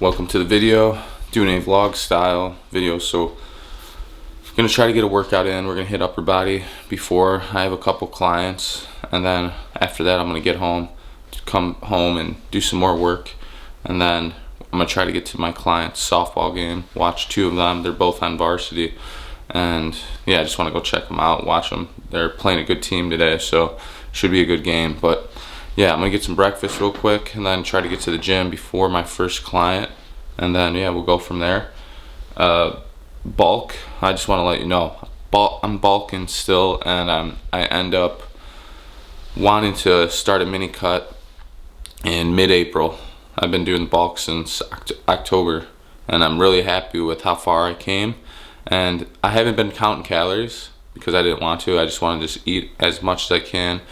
Welcome to the video. Doing a vlog style video. So I'm gonna try to get a workout in. We're gonna hit upper body before I have a couple clients, and then after that I'm gonna get home, come home and do some more work, and then I'm gonna try to get to my client's softball game, watch two of them. They're both on varsity, and yeah, I just want to go check them out, watch them. They're playing a good team today, so should be a good game. But yeah, I'm gonna get some breakfast real quick and then try to get to the gym before my first client, and then yeah, we'll go from there. Bulk, I just want to let you know, I'm bulking still, and I end up wanting to start a mini cut in mid-April. I've been doing bulk since October, and I'm really happy with how far I came. And I haven't been counting calories because I didn't want to. I just want to just eat as much as I can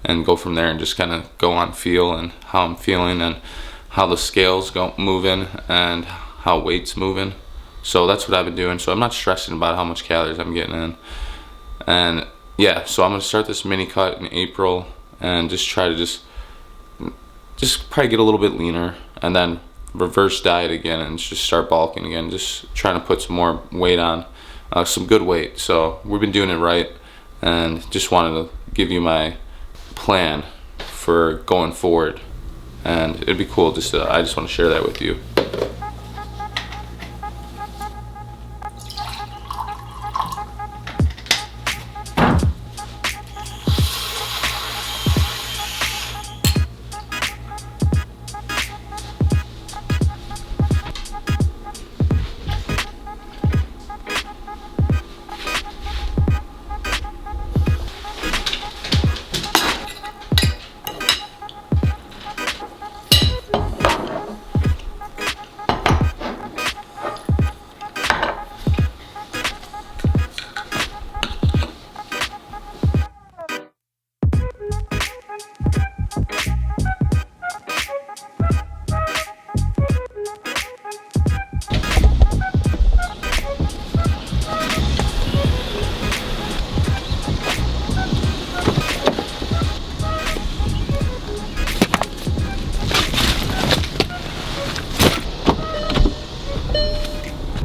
and go from there, and just kind of go on feel and how I'm feeling and how the scales go moving and how weight's moving. So that's what I've been doing. So I'm not stressing about how much calories I'm getting in. And yeah, so I'm gonna start this mini cut in April and just try to just probably get a little bit leaner, and then reverse diet again and just start bulking again, just trying to put some more weight on, some good weight. So we've been doing it right, and just wanted to give you my plan for going forward, and it'd be cool just I just want to share that with you.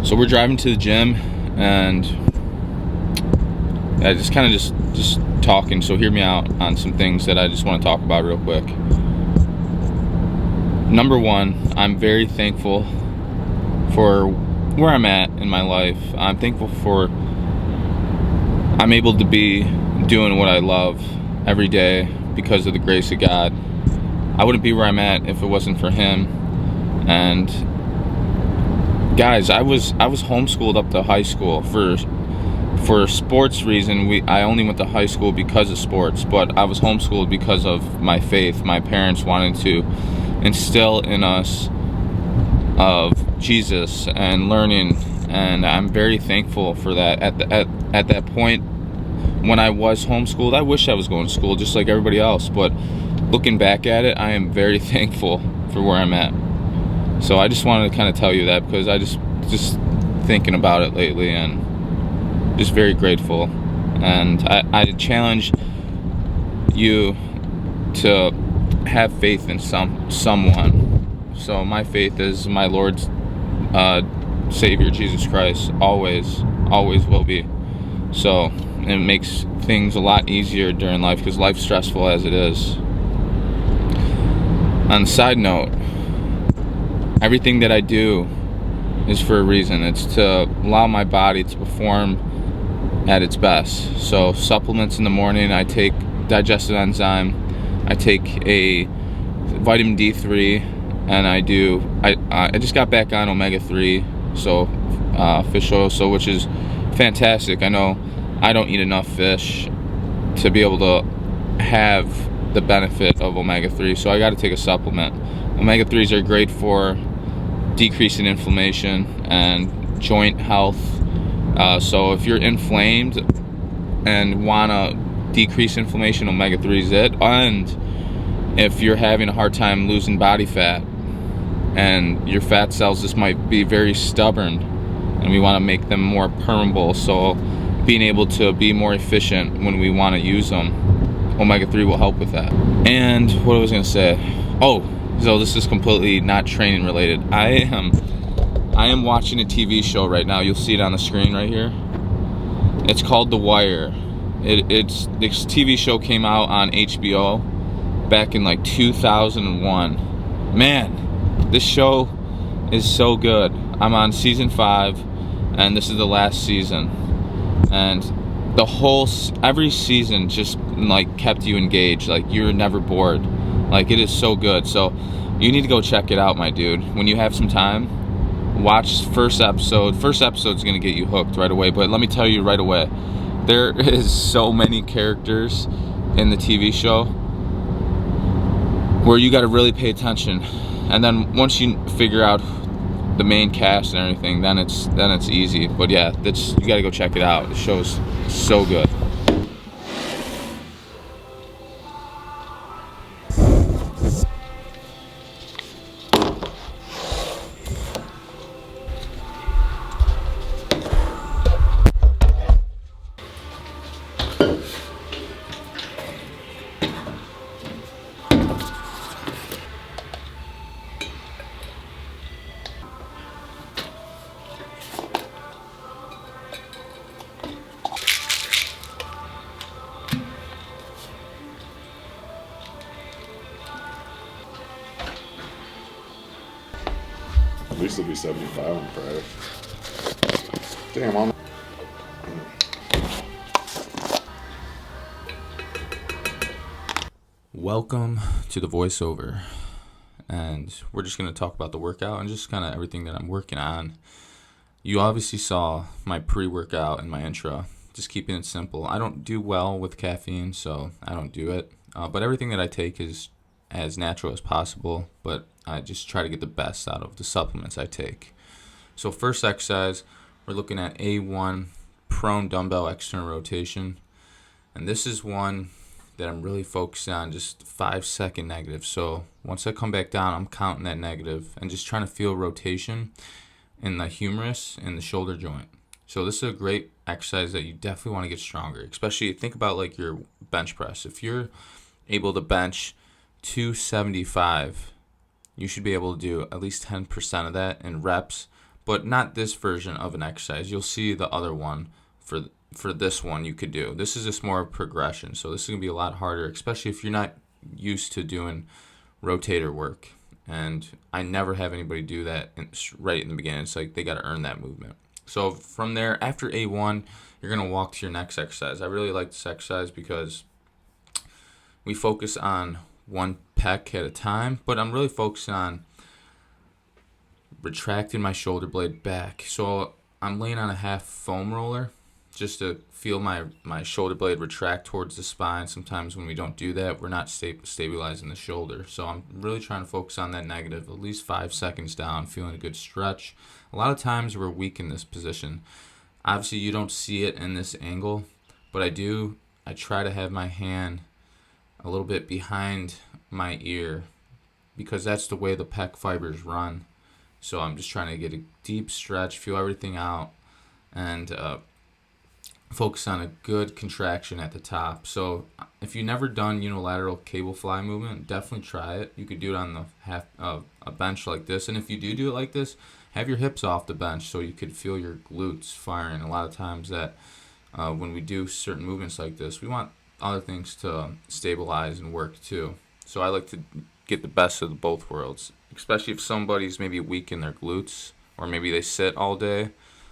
So we're driving to the gym, and I just kind of just talking, so hear me out on some things that I just want to talk about real quick. Number one, I'm very thankful for where I'm at in my life. I'm thankful for I'm able to be doing what I love every day because of the grace of God. I wouldn't be where I'm at if it wasn't for Him. And guys, I was homeschooled up to high school for sports reason. I only went to high school because of sports, but I was homeschooled because of my faith. My parents wanted to instill in us of Jesus and learning, and I'm very thankful for that. At that point when I was homeschooled, I wish I was going to school just like everybody else, but looking back at it, I am very thankful for where I'm at. So I just wanted to kind of tell you that, because I just thinking about it lately, and just very grateful. And I challenge you to have faith in someone. So my faith is my Lord's Savior Jesus Christ. Always will be. So it makes things a lot easier during life, because life's stressful as it is. On a side note, everything that I do is for a reason. It's to allow my body to perform at its best. So supplements in the morning, I take digestive enzyme, I take a vitamin D3, and I just got back on omega-3, so fish oil, so which is fantastic. I know I don't eat enough fish to be able to have the benefit of omega-3, so I got to take a supplement. Omega-3s are great for decreasing inflammation and joint health. So if you're inflamed and want to decrease inflammation, omega-3 is it. And if you're having a hard time losing body fat and your fat cells just might be very stubborn and we want to make them more permeable, so being able to be more efficient when we want to use them, omega-3 will help with that. And what I was going to say, oh, So this is completely not training related. I am watching a TV show right now. You'll see it on the screen right here. It's called The Wire. It's this TV show came out on HBO back in like 2001. Man, this show is so good. I'm on season 5, and this is the last season. And every season just like kept you engaged. Like you're never bored. Like it is so good. So you need to go check it out, my dude. When you have some time, watch first episode. First episode's gonna get you hooked right away. But let me tell you right away, there is so many characters in the TV show where you got to really pay attention. And then once you figure out the main cast and everything, then it's easy. But yeah, you got to go check it out. The show's so good. At least it'll be 75 on Friday. Damn, I'm... Welcome to the voiceover. And we're just going to talk about the workout and just kind of everything that I'm working on. You obviously saw my pre-workout and my intro. Just keeping it simple. I don't do well with caffeine, so I don't do it. But everything that I take is as natural as possible, but I just try to get the best out of the supplements I take. So first exercise, we're looking at A1 prone dumbbell external rotation. And this is one that I'm really focused on, just 5-second negative. So once I come back down, I'm counting that negative and just trying to feel rotation in the humerus and the shoulder joint. So this is a great exercise that you definitely want to get stronger, especially think about like your bench press. If you're able to bench 275, you should be able to do at least 10% of that in reps, but not this version of an exercise. You'll see the other one for this one you could do. This is just more progression, so this is going to be a lot harder, especially if you're not used to doing rotator work. And I never have anybody do that right in the beginning. It's like they got to earn that movement. So from there, after A1, you're going to walk to your next exercise. I really like this exercise because we focus on one pec at a time, but I'm really focused on retracting my shoulder blade back. So I'm laying on a half foam roller just to feel my shoulder blade retract towards the spine. Sometimes when we don't do that, we're not stabilizing the shoulder. So I'm really trying to focus on that negative, at least 5 seconds down, feeling a good stretch. A lot of times we're weak in this position. Obviously you don't see it in this angle, but I try to have my hand a little bit behind my ear because that's the way the pec fibers run. So I'm just trying to get a deep stretch, feel everything out, and focus on a good contraction at the top. So if you've never done unilateral cable fly movement, definitely try it. You could do it on the half a bench like this, and if you do it like this, have your hips off the bench so you could feel your glutes firing. A lot of times that when we do certain movements like this, we want other things to stabilize and work too. So I like to get the best of both worlds, especially if somebody's maybe weak in their glutes or maybe they sit all day.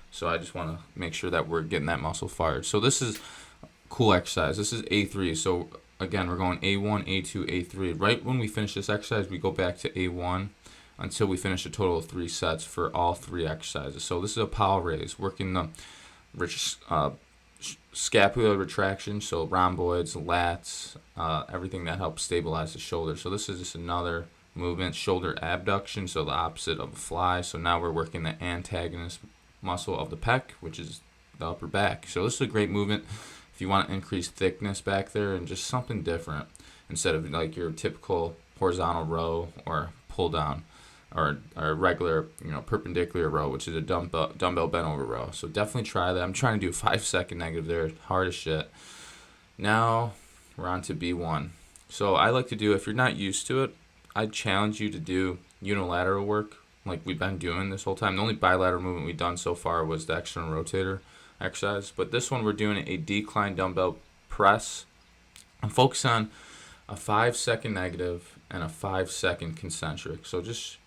So I just want to make sure that we're getting that muscle fired. So this is a cool exercise. This is A3. So again, we're going A1, A2, A3. Right when we finish this exercise, we go back to A1 until we finish a total of 3 sets for all 3 exercises. So this is a power raise, working the scapular retraction, so rhomboids, lats, everything that helps stabilize the shoulder. So this is just another movement, shoulder abduction, so the opposite of a fly. So now we're working the antagonist muscle of the pec, which is the upper back. So this is a great movement if you want to increase thickness back there and just something different instead of like your typical horizontal row or pull down or regular perpendicular row, which is a dumbbell bent over row. So definitely try that. I'm trying to do a 5-second negative there, hard as shit. Now we're on to B1. So I like to do, if you're not used to it, I'd challenge you to do unilateral work like we've been doing this whole time. The only bilateral movement we've done so far was the external rotator exercise, but this one we're doing a decline dumbbell press. I'm focused on a 5-second negative and a 5-second concentric. So just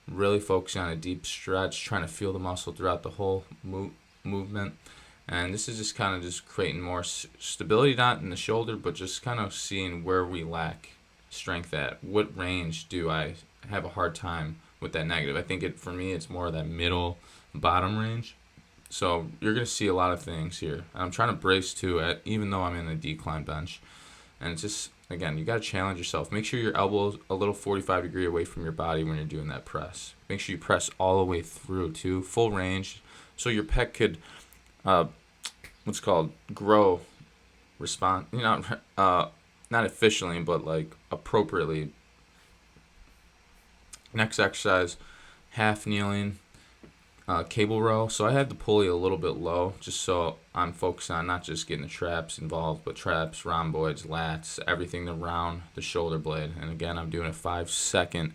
really focusing on a deep stretch, trying to feel the muscle throughout the whole movement. And this is just kind of just creating more stability, not in the shoulder, but just kind of seeing where we lack strength at. What range do I have a hard time with that negative? I think for me, it's more of that middle bottom range. So you're going to see a lot of things here. I'm trying to brace too, even though I'm in a decline bench. And it's just, again, you got to challenge yourself. Make sure your elbow's a little 45-degree away from your body when you're doing that press. Make sure you press all the way through too, full range, so your pec could, what's called, grow, respond, not efficiently, but like appropriately. Next exercise, half kneeling, cable row. So I had the pulley a little bit low, just so I'm focused on not just getting the traps involved, but traps, rhomboids, lats, everything around the shoulder blade. And again, I'm doing a 5-second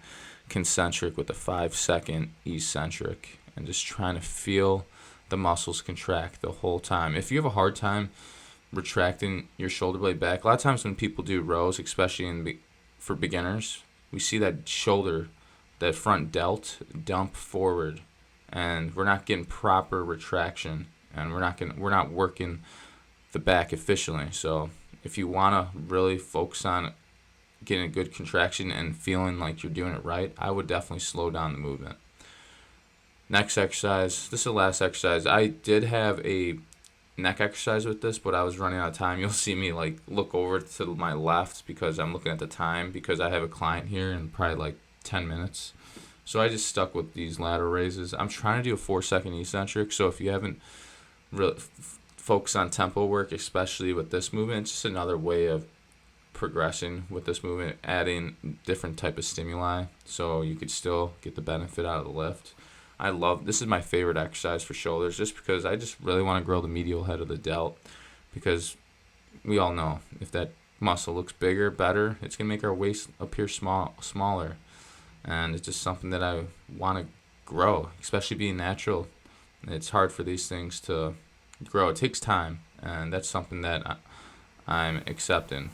concentric with a 5-second eccentric, and just trying to feel the muscles contract the whole time. If you have a hard time retracting your shoulder blade back, a lot of times when people do rows, especially for beginners, we see that shoulder, that front delt dump forward, and we're not getting proper retraction, and we're not working the back efficiently. So if you want to really focus on getting a good contraction and feeling like you're doing it right, I would definitely slow down the movement. Next exercise, this is the last exercise. I did have a neck exercise with this, but I was running out of time. You'll see me like look over to my left because I'm looking at the time, because I have a client here in probably like 10 minutes. So I just stuck with these lateral raises. I'm trying to do a 4-second eccentric, so if you haven't really focused on tempo work, especially with this movement, it's just another way of progressing with this movement, adding different type of stimuli so you could still get the benefit out of the lift. This is my favorite exercise for shoulders, just because I just really want to grow the medial head of the delt, because we all know if that muscle looks bigger, better, it's going to make our waist appear smaller. And it's just something that I want to grow, especially being natural. It's hard for these things to grow. It takes time, and that's something that I'm accepting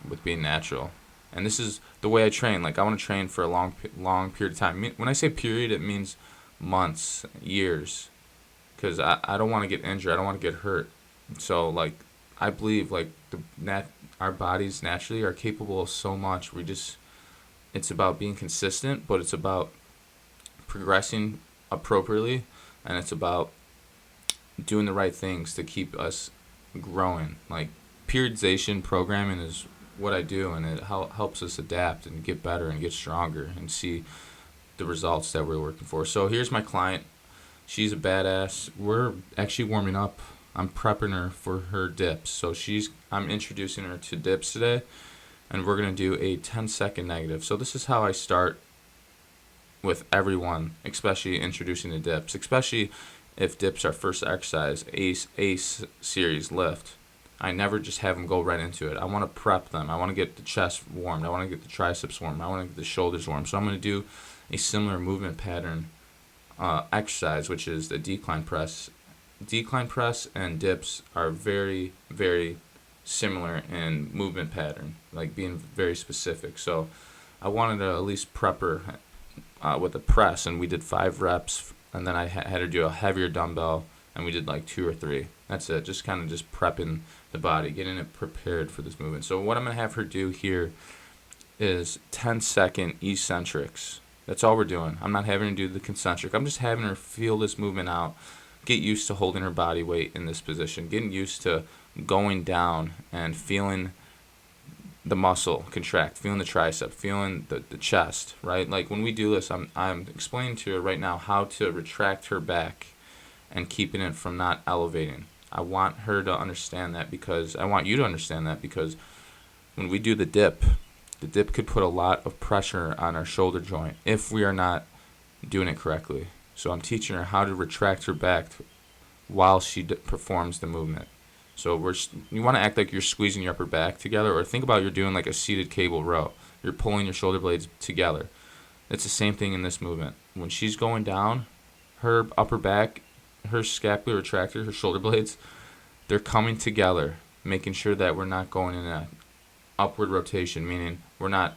with being natural. And this is the way I train. Like, I want to train for a long period of time. When I say period, it means months, years, because I don't want to get injured. I don't want to get hurt. So, like, I believe, like, our bodies naturally are capable of so much. It's about being consistent, but it's about progressing appropriately, and it's about doing the right things to keep us growing. Like, periodization programming is what I do, and it helps us adapt and get better and get stronger and see the results that we're working for. So here's my client. She's a badass. We're actually warming up. I'm prepping her for her dips. So I'm introducing her to dips today, and we're going to do a 10-second negative. So this is how I start with everyone, especially introducing the dips, especially if dips are first exercise, ACE series lift. I never just have them go right into it. I want to prep them. I want to get the chest warmed. I want to get the triceps warmed. I want to get the shoulders warmed. So I'm going to do a similar movement pattern exercise, which is the decline press. Decline press and dips are very, very similar in movement pattern, like being very specific. So I wanted to at least prep her with a press, and we did 5 reps, and then I had her do a heavier dumbbell, and we did like 2 or 3. That's it, just kind of just prepping the body, getting it prepared for this movement. So what I'm going to have her do here is 10-second eccentrics. That's all we're doing. I'm not having her do the concentric. I'm just having her feel this movement out, get used to holding her body weight in this position, getting used to going down and feeling the muscle contract, feeling the tricep, feeling the chest, right? Like when we do this, I'm explaining to her right now how to retract her back and keeping it from not elevating. I want her to understand that, because I want you to understand that, because when we do the dip could put a lot of pressure on our shoulder joint if we are not doing it correctly. So I'm teaching her how to retract her back while she performs the movement. So you want to act like you're squeezing your upper back together, or think about you're doing like a seated cable row. you're pulling your shoulder blades together. It's the same thing in this movement. When she's going down, her upper back, her scapular retractor, her shoulder blades, they're coming together, making sure that we're not going in a upward rotation, meaning we're not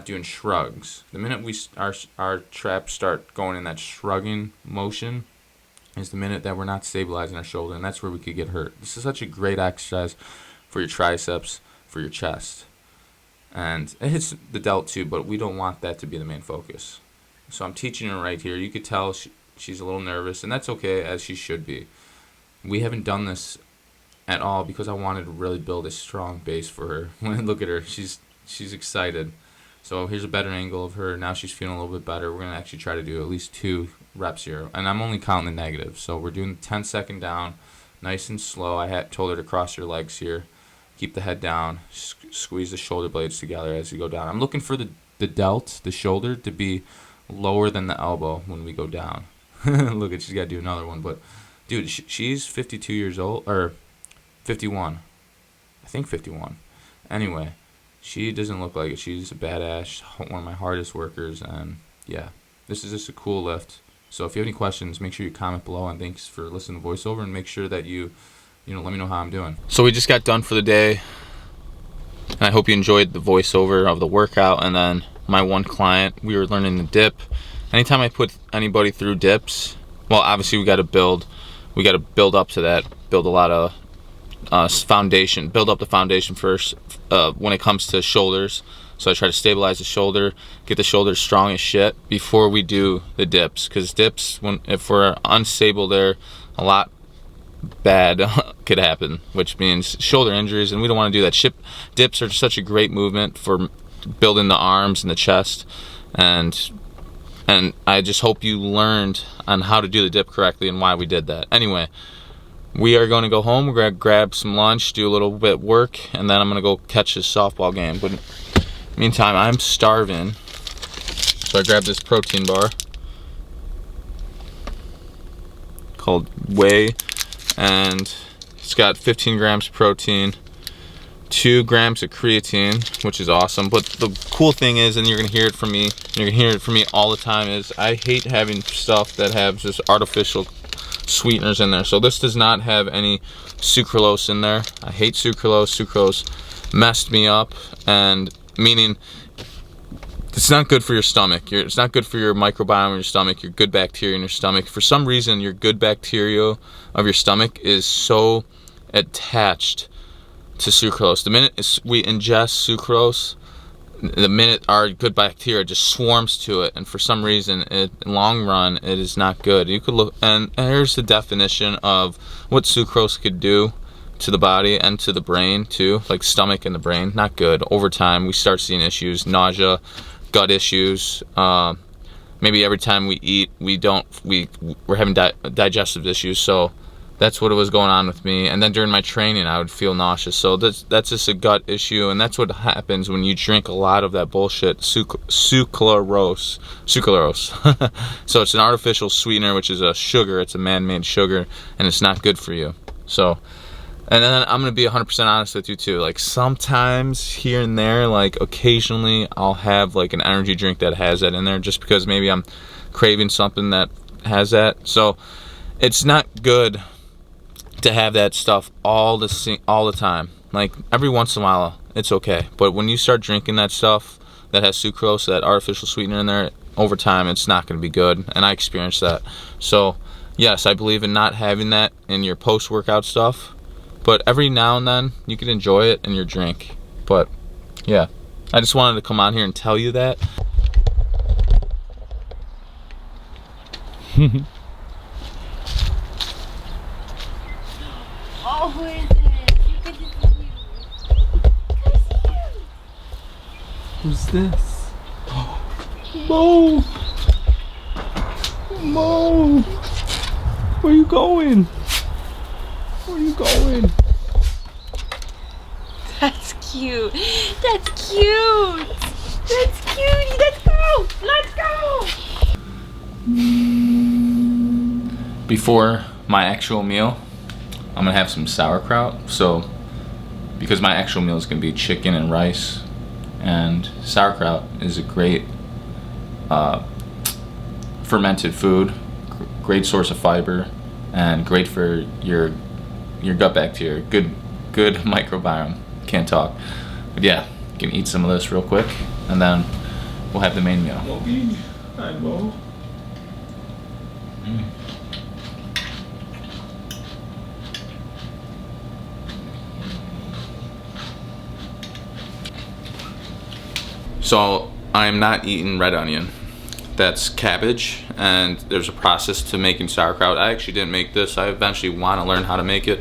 doing shrugs. The minute our traps start going in that shrugging motion is the minute that we're not stabilizing our shoulder, and that's where we could get hurt. This is such a great exercise for your triceps, for your chest. And it hits the delt too, but we don't want that to be the main focus. So I'm teaching her right here. You could tell she's a little nervous, and that's okay, as she should be. We haven't done this at all because I wanted to really build a strong base for her. When I look at her, she's excited. So here's a better angle of her. Now she's feeling a little bit better. We're going to actually try to do at least 2 reps here. And I'm only counting the negatives. So we're doing 10-second down, nice and slow. I told her to cross her legs here. Keep the head down. Squeeze the shoulder blades together as you go down. I'm looking for the delt, the shoulder, to be lower than the elbow when we go down. Look at, she's got to do another one. But, dude, she's 52 years old, or 51. I think 51. Anyway, she doesn't look like it. She's a badass, one of my hardest workers, and yeah, this is just a cool lift. So if you have any questions, make sure you comment below, and thanks for listening to voiceover, and make sure that you let me know how I'm doing. So we just got done for the day, and I hope you enjoyed the voiceover of the workout. And then my one client, we were learning the dip. Anytime I put anybody through dips, well, obviously we got to build up to that, build a lot of foundation, build up the foundation first when it comes to shoulders. So I try to stabilize the shoulder, get the shoulders strong as shit before we do the dips, because dips, if we're unstable there, a lot bad could happen, which means shoulder injuries, and we don't want to do that. Dips are such a great movement for building the arms and the chest, and I just hope you learned on how to do the dip correctly and why we did that. Anyway, we are going to go home. We're going to grab some lunch, do a little bit of work, and then I'm going to go catch this softball game. But meantime, I'm starving, so I grabbed this protein bar called Whey, and it's got 15 grams of protein, 2 grams of creatine, which is awesome. But the cool thing is, and you're going to hear it from me, all the time, is I hate having stuff that has just artificial sweeteners in there. So this does not have any sucralose in there. I hate sucralose. Sucralose messed me up, and meaning it's not good for your stomach. It's not good for your microbiome in your stomach, your good bacteria in your stomach. For some reason, your good bacteria of your stomach is so attached to sucralose. The minute we ingest sucralose, the minute our good bacteria just swarms to it, and for some reason, in long run, it is not good. You could look, and here's the definition of what sucrose could do to the body and to the brain too, like stomach and the brain. Not good. Over time, we start seeing issues, nausea, gut issues. Maybe every time we eat, we're having digestive issues. So that's what was going on with me. And then during my training, I would feel nauseous. So that's just a gut issue, and that's what happens when you drink a lot of that bullshit sucralose. So it's an artificial sweetener, which is a sugar. It's a man-made sugar, and it's not good for you. So, and then I'm gonna be 100% honest with you too. Like sometimes here and there, like occasionally, I'll have like an energy drink that has that in there, just because maybe I'm craving something that has that. So it's not good to have that stuff all the time. Like every once in a while, it's okay. But when you start drinking that stuff that has sucrose, that artificial sweetener in there, over time, it's not going to be good. And I experienced that. So yes, I believe in not having that in your post-workout stuff. But every now and then, you can enjoy it in your drink. But yeah, I just wanted to come on here and tell you that. Oh, who is it? Good to see you. Good to see you. Who's this? Mo! Mo! Where you going? Where you going? That's cute. That's cute. That's cutie. Let's go. Let's go. Before my actual meal, I'm gonna have some sauerkraut. So, because my actual meal is gonna be chicken and rice and sauerkraut is a great fermented food, great source of fiber, and great for your gut bacteria. Good microbiome. Can't talk. But yeah, you can eat some of this real quick, and then we'll have the main meal. So I'm not eating red onion. That's cabbage, and there's a process to making sauerkraut. I actually didn't make this. I eventually want to learn how to make it.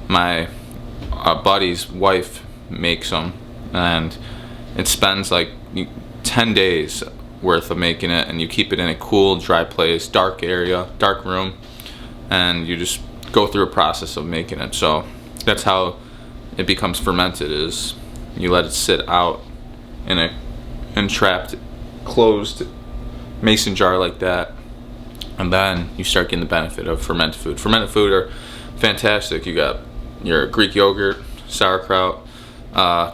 My buddy's wife makes them, and it spends like 10 days worth of making it, and you keep it in a cool, dry place, dark area, dark room, and you just go through a process of making it. So that's how it becomes fermented, is you let it sit out in a entrapped, closed mason jar like that, and then you start getting the benefit of fermented food. Fermented food are fantastic. You got your Greek yogurt, sauerkraut,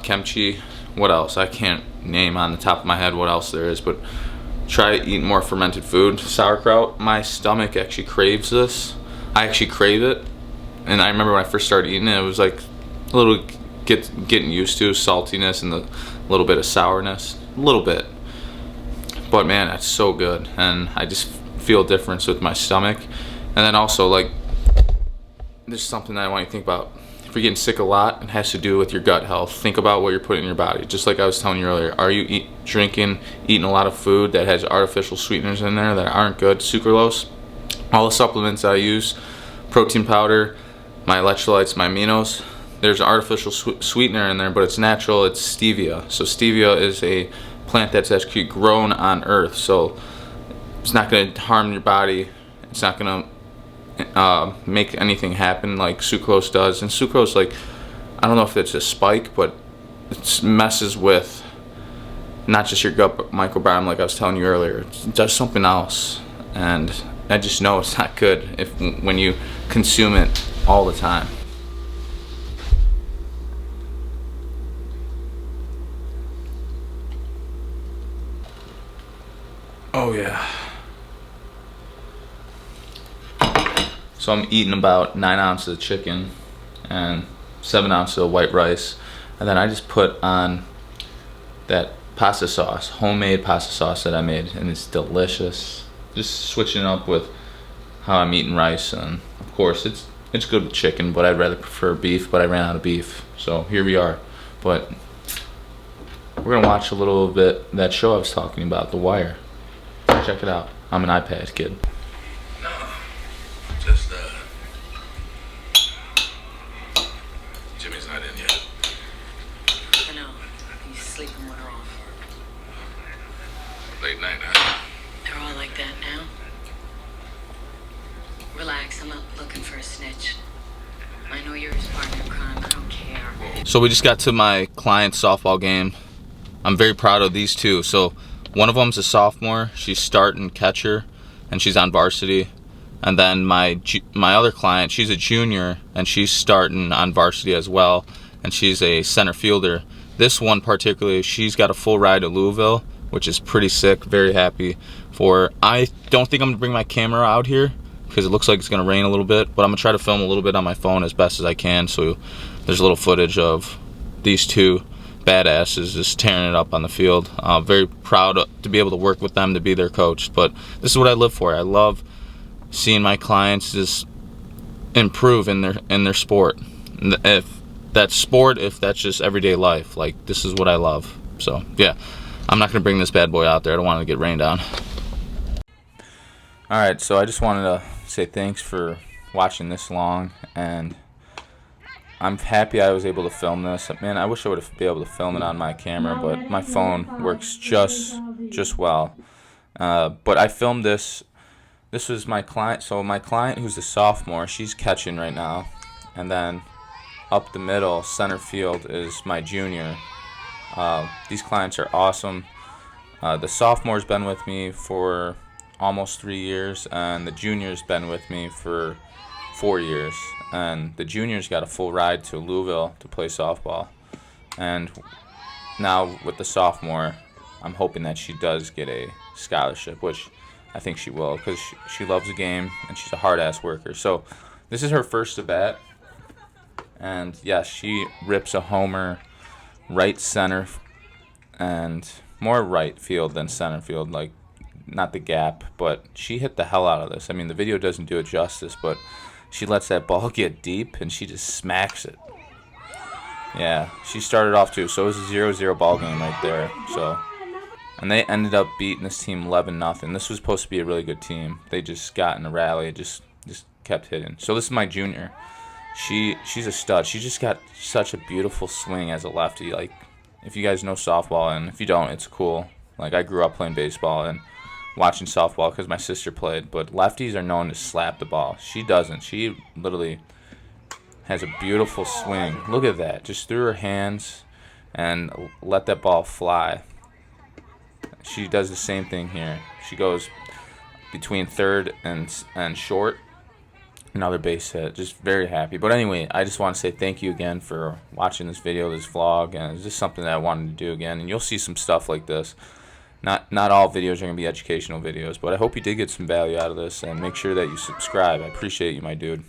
kimchi. What else? I can't name on the top of my head what else there is, but try eating more fermented food. Sauerkraut, my stomach actually craves this. I actually crave it, and I remember when I first started eating it, it was like a little getting used to saltiness and the little bit of sourness, a little bit. But man, that's so good, and I just feel a difference with my stomach. And then also, like, there's something that I want you to think about. If you're getting sick a lot, it has to do with your gut health. Think about what you're putting in your body. Just like I was telling you earlier, are you eating a lot of food that has artificial sweeteners in there that aren't good? Sucralose, all the supplements I use, protein powder, my electrolytes, my aminos, there's artificial sweetener in there, but it's natural. It's stevia. So stevia is a plant that's actually grown on Earth, so it's not going to harm your body. It's not going to make anything happen like sucrose does. And sucrose, like, I don't know if it's a spike, but it messes with not just your gut microbiome, like I was telling you earlier. It does something else, and I just know it's not good when you consume it all the time. Oh yeah. So I'm eating about 9 ounces of chicken and 7 ounces of white rice, and then I just put on that pasta sauce, homemade pasta sauce that I made, and it's delicious. Just switching it up with how I'm eating rice, and of course it's good with chicken, but I'd rather prefer beef, but I ran out of beef, so here we are. But we're gonna watch a little bit that show I was talking about, The Wire. Check it out. I'm an iPad kid. No, just Jimmy's not in yet. I know. He's sleeping with her off. Late night, huh? They're all like that now. Relax, I'm not looking for a snitch. I know you're his partner in crime. I don't care. So we just got to my client's softball game. I'm very proud of these two. So one of them's a sophomore. She's starting catcher, and she's on varsity. And then my other client, she's a junior, and she's starting on varsity as well, and she's a center fielder. This one particularly, she's got a full ride to Louisville, which is pretty sick. Very happy for her. I don't think I'm gonna bring my camera out here because it looks like it's gonna rain a little bit, but I'm gonna try to film a little bit on my phone as best as I can, so there's a little footage of these two badasses just tearing it up on the field. Very proud to be able to work with them, to be their coach. But this is what I live for. I love seeing my clients just improve in their sport. If that's sport, if that's just everyday life, like, this is what I love. So yeah, I'm not gonna bring this bad boy out there. I don't want it to get rained on. All right, so I just wanted to say thanks for watching this long, and I'm happy I was able to film this. Man, I wish I would have been able to film it on my camera, but my phone works just well. But I filmed this. This was my client. So my client, who's a sophomore, she's catching right now. And then up the middle, center field, is my junior. These clients are awesome. The sophomore's been with me for almost 3 years, and the junior's been with me for 4 years. And the junior's got a full ride to Louisville to play softball. And now with the sophomore, I'm hoping that she does get a scholarship, which I think she will, because she loves the game and she's a hard-ass worker. So this is her first at bat, and yes, she rips a homer right center, and more right field than center field, like not the gap, but she hit the hell out of this. I mean, the video doesn't do it justice, but she lets that ball get deep and she just smacks it. Yeah, she started off too, so it was a 0-0 ball game right there. So, and they ended up beating this team 11-0. This was supposed to be a really good team. They just got in a rally, just kept hitting. So this is my junior. She's a stud. She just got such a beautiful swing as a lefty. Like, if you guys know softball, and if you don't, it's cool. Like, I grew up playing baseball and watching softball because my sister played, but lefties are known to slap the ball. She doesn't. She literally has a beautiful swing. Look at that. Just threw her hands and let that ball fly. She does the same thing here. She goes between third and short. Another base hit. Just very happy. But anyway, I just want to say thank you again for watching this video, this vlog, and it's just something that I wanted to do again. And you'll see some stuff like this. Not all videos are going to be educational videos, but I hope you did get some value out of this, and make sure that you subscribe. I appreciate you, my dude.